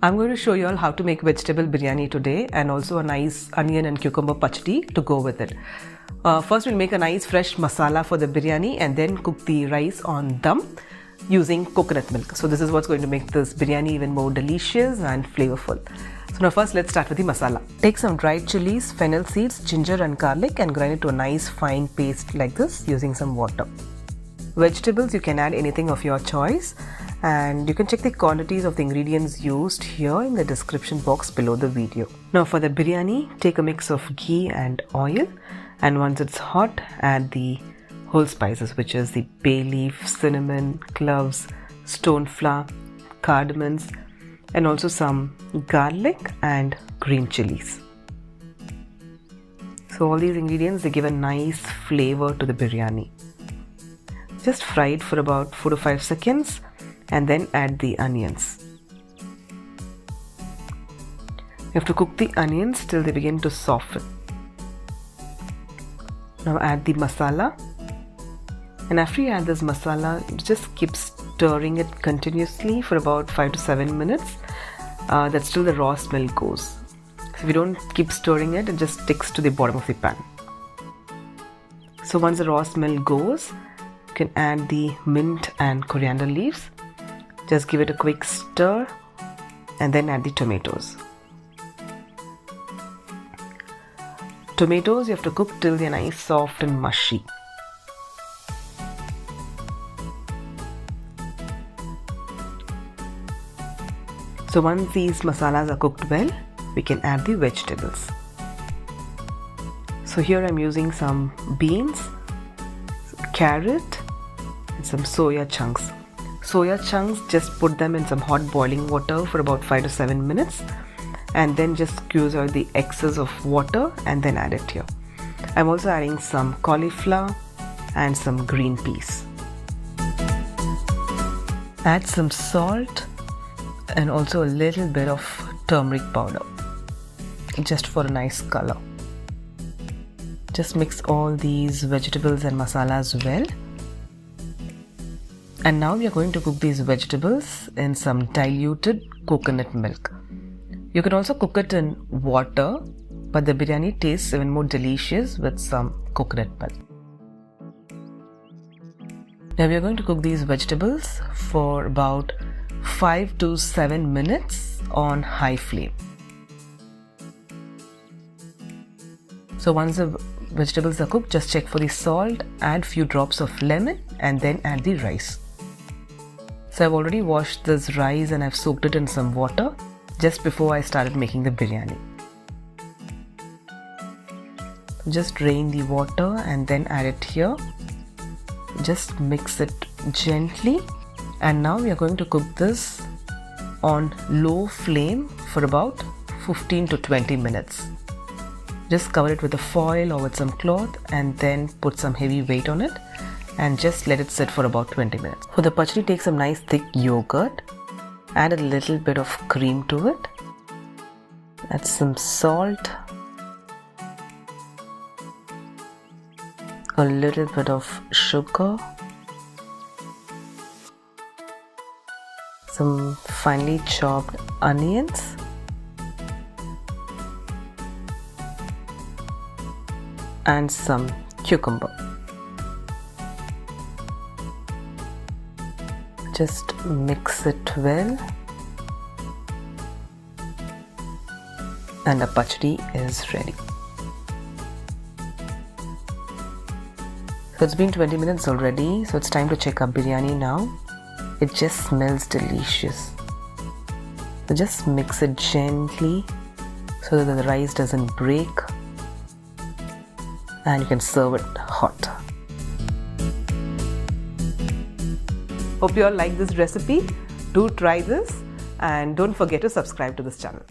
I'm going to show you all how to make vegetable biryani today and also a nice onion and cucumber pachdi to go with it. First we'll make a nice fresh masala for the biryani and then cook the rice on dum using coconut milk. So this is what's going to make this biryani even more delicious and flavorful. So now first let's start with the masala. Take some dried chilies, fennel seeds, ginger and garlic and grind it to a nice fine paste like this using some water. Vegetables, you can add anything of your choice and you can check the quantities of the ingredients used here in the description box below the video. Now for the biryani, take a mix of ghee and oil, and once it's hot, add the whole spices, which is the bay leaf, cinnamon, cloves, stone flower, cardamoms, and also some garlic and green chilies. So all these ingredients, they give a nice flavor to the biryani. Just fry it for about 4 to 5 seconds and then add the onions. You have to cook the onions till they begin to soften. Now add the masala, and after you add this masala, just keep stirring it continuously for about 5 to 7 minutes. That's till the raw smell goes. So if you don't keep stirring it, it just sticks to the bottom of the pan. So once the raw smell goes, you can add the mint and coriander leaves. Just give it a quick stir and then add the tomatoes. Tomatoes you have to cook till they're nice, soft and mushy. So once these masalas are cooked well, we can add the vegetables. So here I'm using some beans, carrot and some soya chunks. Soya chunks, just put them in some hot boiling water for about 5 to 7 minutes and then just squeeze out the excess of water and then add it here. I'm also adding some cauliflower and some green peas. Add some salt and also a little bit of turmeric powder just for a nice color. Just mix all these vegetables and masalas well. And now we are going to cook these vegetables in some diluted coconut milk. You can also cook it in water, but the biryani tastes even more delicious with some coconut milk. Now we are going to cook these vegetables for about 5 to 7 minutes on high flame. So once the vegetables are cooked, just check for the salt, add few drops of lemon and then add the rice. So I've already washed this rice and I've soaked it in some water just before I started making the biryani. Just drain the water and then add it here. Just mix it gently. And now we are going to cook this on low flame for about 15 to 20 minutes. Just cover it with a foil or with some cloth and then put some heavy weight on it and just let it sit for about 20 minutes. For the pachdi, take some nice thick yogurt, add a little bit of cream to it, add some salt, a little bit of sugar, some finely chopped onions, and some cucumber. Just mix it well and the pachdi is ready. So it's been 20 minutes already, so it's time to check our biryani now. It just smells delicious. So just mix it gently so that the rice doesn't break and you can serve it hot. Hope you all like this recipe. Do try this and don't forget to subscribe to this channel.